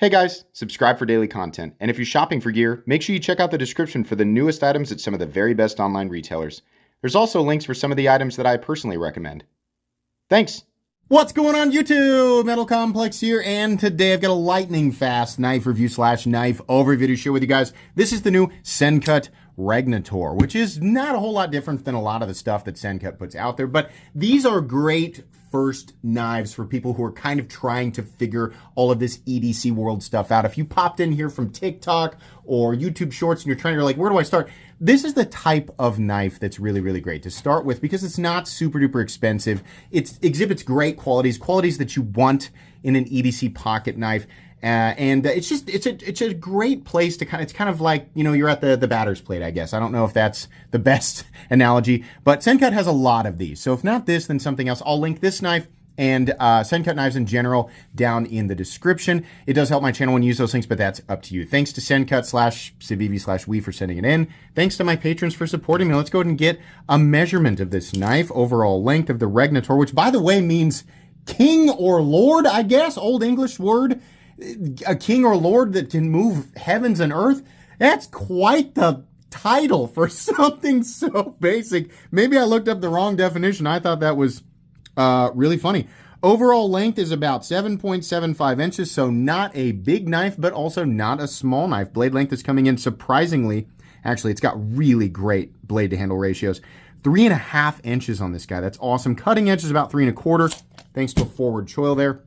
Hey guys, subscribe for daily content, and if you're shopping for gear, make sure you check out the description for the newest items at some of the very best online retailers. There's also links for some of the items that I personally recommend. Thanks! What's going on YouTube? Metal Complex here, and today I've got a lightning fast knife review slash knife overview to share with you guys. This is the new Sencut Regnator, which is not a whole lot different than a lot of the stuff that Sencut puts out there, but these are great first knives for people who are kind of trying to figure all of this EDC world stuff out. If you popped in here from TikTok or YouTube Shorts and you're trying to like, where do I start? This is the type of knife that's really, really great to start with because it's not super duper expensive. It exhibits great qualities that you want in an EDC pocket knife. It's a great place to it's kind of like, you know, you're at the batter's plate, I guess. I don't know if that's the best analogy, but Sencut has a lot of these. So if not this, then something else. I'll link this knife and Sencut knives in general down in the description. It does help my channel when you use those links, but that's up to you. Thanks to Sencut/Civivi/we for sending it in. Thanks to my patrons for supporting me. Let's go ahead and get a measurement of this knife. Overall length of the Regnator, which by the way means king or lord, I guess, Old English word. A king or lord that can move heavens and earth. That's quite the title for something so basic. Maybe I looked up the wrong definition. I thought that was really funny. Overall length is about 7.75 inches, so not a big knife, but also not a small knife. Blade length is coming in surprisingly. Actually, it's got really great blade to handle ratios. 3.5 inches on this guy. That's awesome. Cutting edge is about 3.25, thanks to a forward choil there.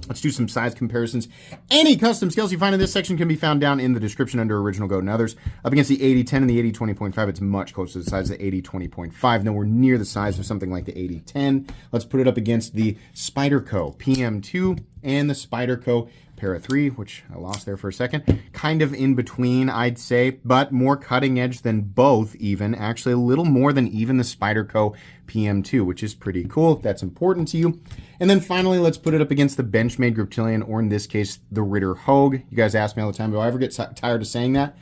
Let's do some size comparisons. Any custom scales you find in this section can be found down in the description under Original Goat and others. Up against the 80-10 and the 80-20.5, it's much closer to the size of the 80-20.5. Nowhere near the size of something like the 80-10. Let's put it up against the Spyderco PM2 and the Spyderco Para 3, which I lost there for a second. Kind of in between, I'd say, but more cutting edge than both even. Actually, a little more than even the Spyderco PM2, which is pretty cool if that's important to you. And then finally, let's put it up against the Benchmade Griptilian, or in this case, the Ritter Hogue. You guys ask me all the time, do I ever get tired of saying that?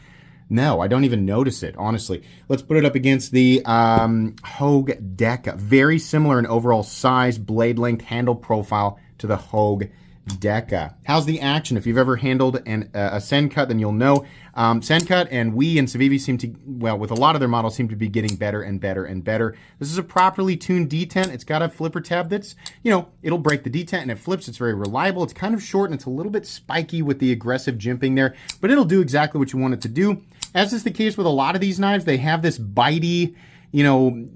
No, I don't even notice it, honestly. Let's put it up against the Hogue Deca. Very similar in overall size, blade length, handle profile to the Hogue Deca. How's the action? If you've ever handled a Sencut, then you'll know. Sencut and we and Civivi seem to, well, with a lot of their models, seem to be getting better and better and better. This is a properly tuned detent. It's got a flipper tab that's, you know, it'll break the detent and it flips. It's very reliable. It's kind of short and it's a little bit spiky with the aggressive jimping there, but it'll do exactly what you want it to do. As is the case with a lot of these knives, they have this bitey, you know,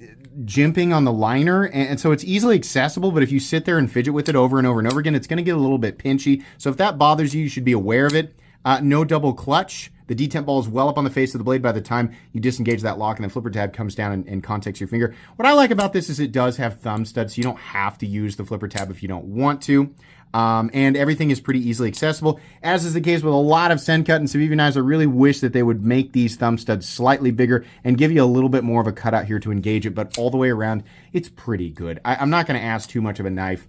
jimping on the liner, and so it's easily accessible, but if you sit there and fidget with it over and over and over again, it's going to get a little bit pinchy. So if that bothers you, you should be aware of it. No double clutch. The detent ball is well up on the face of the blade by the time you disengage that lock, and the flipper tab comes down and contacts your finger. What I like about this is it does have thumb studs, so you don't have to use the flipper tab if you don't want to. And everything is pretty easily accessible, as is the case with a lot of Sencut and Civivi knives. I really wish that they would make these thumb studs slightly bigger and give you a little bit more of a cutout here to engage it, but all the way around, it's pretty good. I'm not going to ask too much of a knife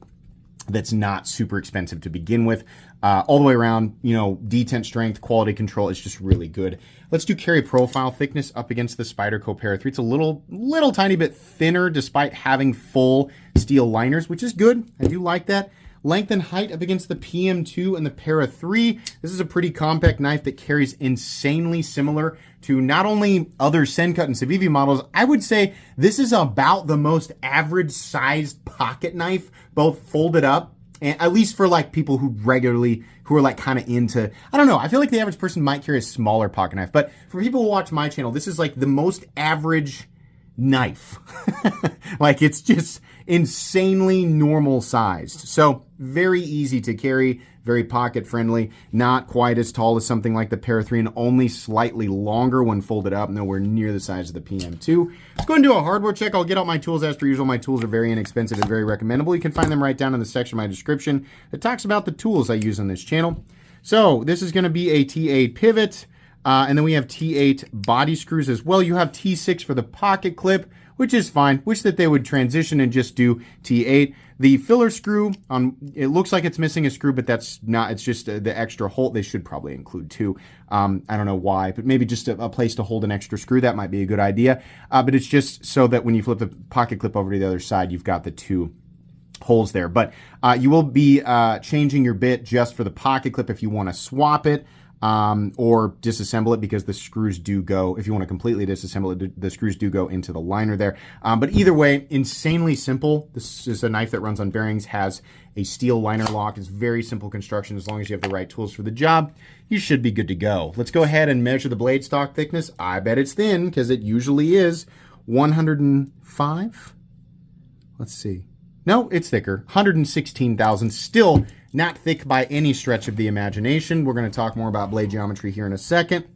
that's not super expensive to begin with. All the way around, you know, detent strength, quality control, it's just really good. Let's do carry profile thickness up against the Spyderco Para 3. It's a little tiny bit thinner despite having full steel liners, which is good. I do like that. Length and height up against the PM2 and the Para 3. This is a pretty compact knife that carries insanely similar to not only other Sencut and Civivi models. I would say this is about the most average sized pocket knife, both folded up, and at least for like people who are like kind of into, I don't know, I feel like the average person might carry a smaller pocket knife, but for people who watch my channel, this is like the most average knife. Like it's just insanely normal sized. So very easy to carry, very pocket friendly, not quite as tall as something like the Para 3 and only slightly longer when folded up, nowhere near the size of the PM2. Let's go and do a hardware check. I'll get out my tools as per usual. My tools are very inexpensive and very recommendable. You can find them right down in the section of my description that talks about the tools I use on this channel. So this is going to be a T8 pivot. And then we have T8 body screws as well. You have T6 for the pocket clip, which is fine. Wish that they would transition and just do T8. The filler screw, it looks like it's missing a screw, but that's not. It's just the extra hole. They should probably include two. I don't know why, but maybe just a place to hold an extra screw. That might be a good idea. But it's just so that when you flip the pocket clip over to the other side, you've got the two holes there. But you will be changing your bit just for the pocket clip if you want to swap it. Or disassemble it, because the screws do go, if you want to completely disassemble it, the screws do go into the liner there. But either way, insanely simple. This is a knife that runs on bearings, has a steel liner lock. It's very simple construction. As long as you have the right tools for the job, you should be good to go. Let's go ahead and measure the blade stock thickness. I bet it's thin, because it usually is 105. Let's see. No, it's thicker. 116,000. Still not thick by any stretch of the imagination. We're going to talk more about blade geometry here in a second.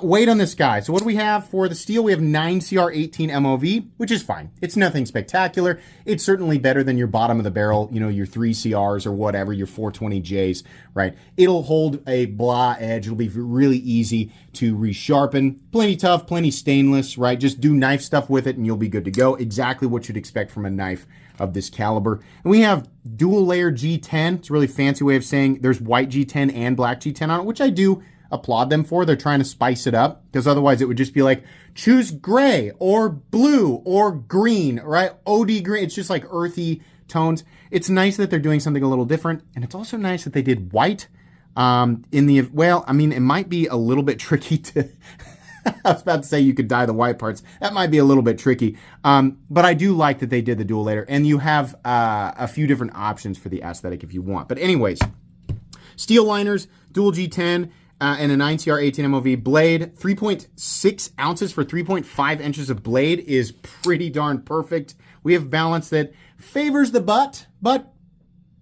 Weight on this guy. So what do we have for the steel? We have 9CR18 MOV, which is fine. It's nothing spectacular. It's certainly better than your bottom of the barrel, you know, your 3CRs or whatever, your 420Js, right? It'll hold a blah edge. It'll be really easy to resharpen. Plenty tough, plenty stainless, right? Just do knife stuff with it and you'll be good to go. Exactly what you'd expect from a knife of this caliber. And we have dual layer G10. It's a really fancy way of saying there's white G10 and black G10 on it, which I do applaud them for. They're trying to spice it up, because otherwise it would just be like, choose gray or blue or green, right? OD green. It's just like earthy tones. It's nice that they're doing something a little different. And it's also nice that they did white well, I mean, it might be a little bit tricky to, I was about to say you could dye the white parts. That might be a little bit tricky. But I do like that they did the dual layer, and you have a few different options for the aesthetic if you want. But anyways, steel liners, dual G10, and a 9CR18 MOV blade. 3.6 ounces for 3.5 inches of blade is pretty darn perfect. We have balance that favors the butt, but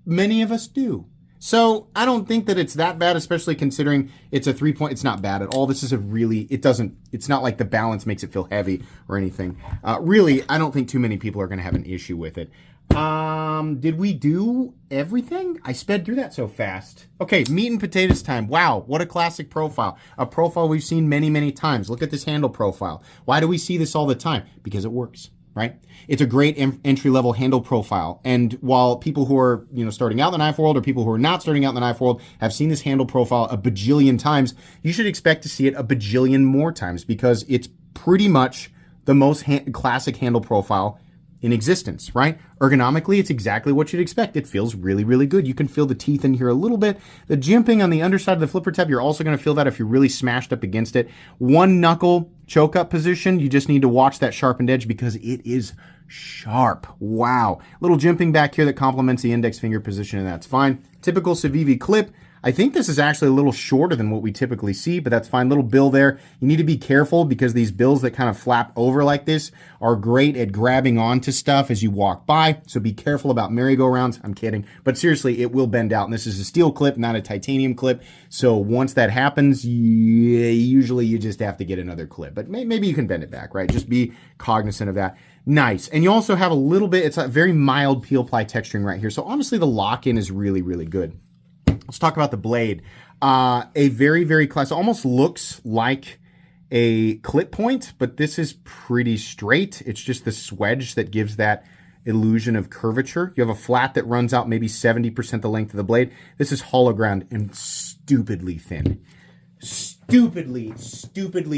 many of us do. So I don't think that it's that bad, especially considering it's a 3-point. It's not bad at all. This is a really, it's not like the balance makes it feel heavy or anything. Really, I don't think too many people are going to have an issue with it. Did we do everything? I sped through that so fast. Okay, meat and potatoes time. Wow, what a classic profile. A profile we've seen many, many times. Look at this handle profile. Why do we see this all the time? Because it works, right? It's a great entry-level handle profile. And while people who are, starting out in the knife world or people who are not starting out in the knife world have seen this handle profile a bajillion times, you should expect to see it a bajillion more times, because it's pretty much the most classic handle profile in existence, right? Ergonomically, it's exactly what you'd expect. It feels really, really good. You can feel the teeth in here a little bit. The jimping on the underside of the flipper tab, you're also going to feel that if you're really smashed up against it. One knuckle choke up position, you just need to watch that sharpened edge because it is sharp. Wow. Little jimping back here that complements the index finger position, and that's fine. Typical Civivi clip. I think this is actually a little shorter than what we typically see, but that's fine. Little bill there. You need to be careful because these bills that kind of flap over like this are great at grabbing onto stuff as you walk by. So be careful about merry-go-rounds. I'm kidding. But seriously, it will bend out. And this is a steel clip, not a titanium clip. So once that happens, usually you just have to get another clip. But maybe you can bend it back, right? Just be cognizant of that. Nice. And you also have a little bit, it's a very mild peel ply texturing right here. So honestly, the lock-in is really, really good. Let's talk about the blade. A very, very classic, almost looks like a clip point, but this is pretty straight. It's just the swedge that gives that illusion of curvature. You have a flat that runs out maybe 70% the length of the blade. This is hollow ground and stupidly thin. Stupidly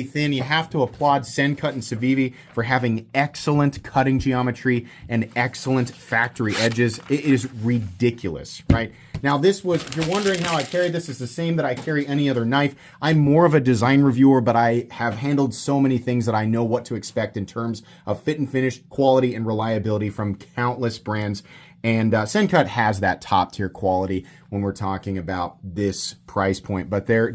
thin. You have to applaud Sencut and Civivi for having excellent cutting geometry and excellent factory edges. It is ridiculous, right? Now this was, if you're wondering how I carry this, it's the same that I carry any other knife. I'm more of a design reviewer, but I have handled so many things that I know what to expect in terms of fit and finish, quality, and reliability from countless brands. And Sencut has that top tier quality when we're talking about this price point, but their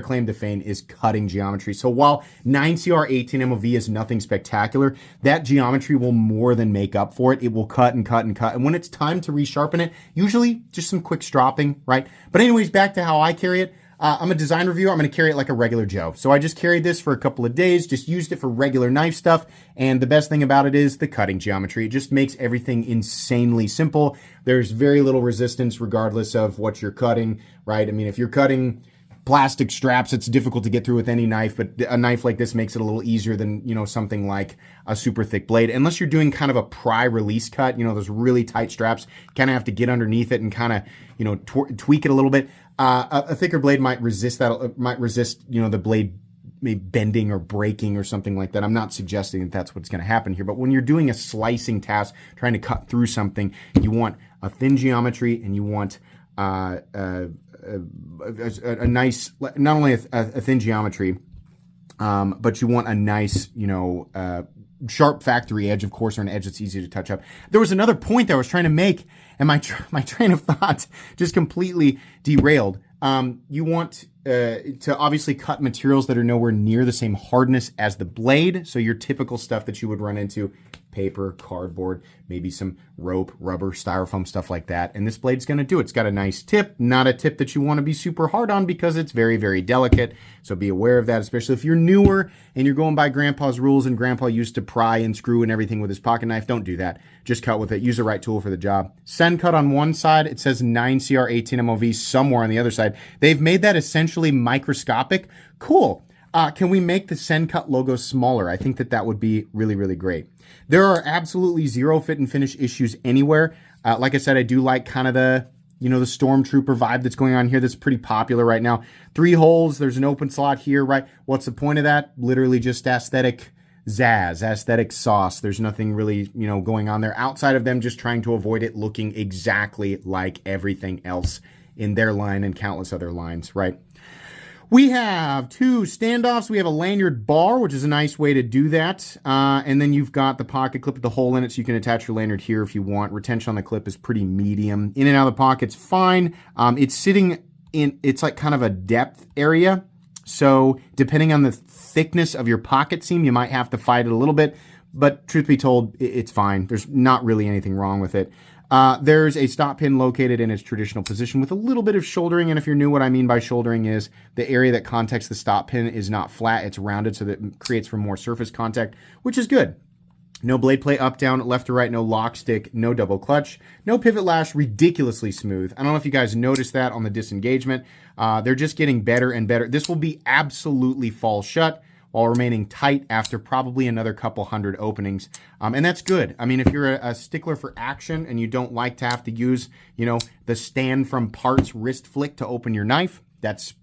claim to fame is cutting geometry. So while 9CR18 MOV is nothing spectacular, that geometry will more than make up for it. It will cut and cut and cut. And when it's time to resharpen it, usually just some quick stropping, right? But anyways, back to how I carry it. I'm a design reviewer. I'm going to carry it like a regular Joe. So I just carried this for a couple of days, just used it for regular knife stuff. And the best thing about it is the cutting geometry. It just makes everything insanely simple. There's very little resistance regardless of what you're cutting, right? I mean, if you're cutting plastic straps, it's difficult to get through with any knife, but a knife like this makes it a little easier than, something like a super thick blade. Unless you're doing kind of a pry release cut, those really tight straps, kind of have to get underneath it and kind of, tweak it a little bit. A thicker blade might resist that, the blade, maybe bending or breaking or something like that. I'm not suggesting that that's what's going to happen here, but when you're doing a slicing task, trying to cut through something, you want a thin geometry and you want a nice, not only a thin geometry, but you want a nice, sharp factory edge, of course, or an edge that's easy to touch up. There was another point that I was trying to make, and my train of thought just completely derailed. You want to obviously cut materials that are nowhere near the same hardness as the blade. So your typical stuff that you would run into, paper, cardboard, maybe some rope, rubber, styrofoam, stuff like that. And this blade's going to do it. It's got a nice tip, not a tip that you want to be super hard on because it's very, very delicate. So be aware of that, especially if you're newer and you're going by grandpa's rules and grandpa used to pry and screw and everything with his pocket knife. Don't do that. Just cut with it. Use the right tool for the job. Sencut on one side. It says 9CR 18 MOV somewhere on the other side. They've made that essentially microscopic. Cool. Can we make the Sencut logo smaller? I think that would be really, really great. There are absolutely zero fit and finish issues anywhere. Like I said, I do like kind of the Stormtrooper vibe that's going on here. That's pretty popular right now. 3 holes. There's an open slot here, right? What's the point of that? Literally just aesthetic zazz, aesthetic sauce. There's nothing really, going on there outside of them just trying to avoid it looking exactly like everything else in their line and countless other lines, right? We have 2 standoffs. We have a lanyard bar, which is a nice way to do that. And then you've got the pocket clip with the hole in it, so you can attach your lanyard here if you want. Retention on the clip is pretty medium. In and out of the pocket's fine. It's sitting in, it's like kind of a depth area. So depending on the thickness of your pocket seam, you might have to fight it a little bit. But truth be told, it's fine. There's not really anything wrong with it. There's a stop pin located in its traditional position with a little bit of shouldering. And if you're new, what I mean by shouldering is the area that contacts the stop pin is not flat. It's rounded so that it creates for more surface contact, which is good. No blade play up, down, left or right, no lock stick, no double clutch, no pivot lash, ridiculously smooth. I don't know if you guys noticed that on the disengagement. They're just getting better and better. This will be absolutely fall shut while remaining tight after probably another couple hundred openings. And that's good. I mean, if you're a stickler for action and you don't like to have to use, the stand from parts wrist flick to open your knife, that's,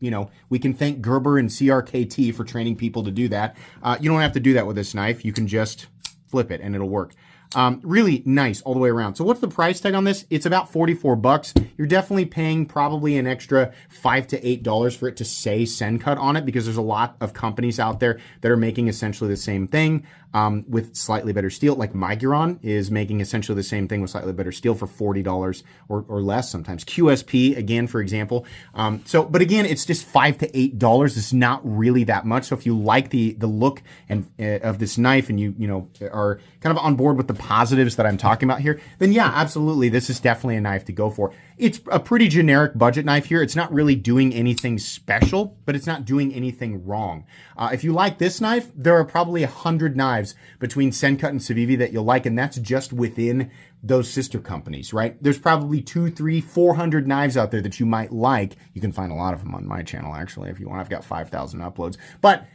we can thank Gerber and CRKT for training people to do that. You don't have to do that with this knife. You can just flip it and it'll work. Really nice all the way around. So what's the price tag on this? It's about 44 bucks. You're definitely paying probably an extra $5 to $8 for it to say Sencut on it because there's a lot of companies out there that are making essentially the same thing with slightly better steel. Like Miguron is making essentially the same thing with slightly better steel for $40 or less sometimes. QSP, again, for example. But again, it's just $5 to $8. It's not really that much. So if you like the look and of this knife and you are kind of on board with the positives that I'm talking about here, then yeah, absolutely, this is definitely a knife to go for. It's a pretty generic budget knife here. It's not really doing anything special, but it's not doing anything wrong. If you like this knife, there are probably 100 knives between Sencut and Civivi that you'll like, and that's just within those sister companies, right? There's probably 200, 300, 400 knives out there that you might like. You can find a lot of them on my channel, actually, if you want. I've got 5,000 uploads. But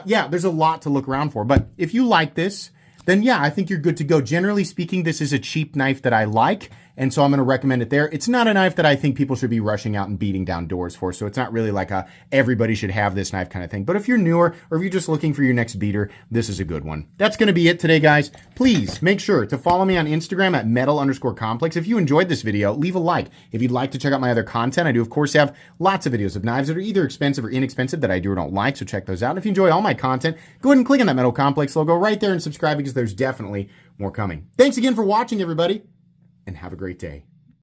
yeah, there's a lot to look around for. But if you like this, then yeah, I think you're good to go. Generally speaking, this is a cheap knife that I like, and so I'm going to recommend it there. It's not a knife that I think people should be rushing out and beating down doors for, so it's not really like a everybody should have this knife kind of thing. But if you're newer, or if you're just looking for your next beater, this is a good one. That's going to be it today, guys. Please make sure to follow me on Instagram at metal_complex. If you enjoyed this video, leave a like. If you'd like to check out my other content, I do, of course, have lots of videos of knives that are either expensive or inexpensive that I do or don't like, so check those out. And if you enjoy all my content, go ahead and click on that Metal Complex logo right there and subscribe because there's definitely more coming. Thanks again for watching, everybody, and have a great day.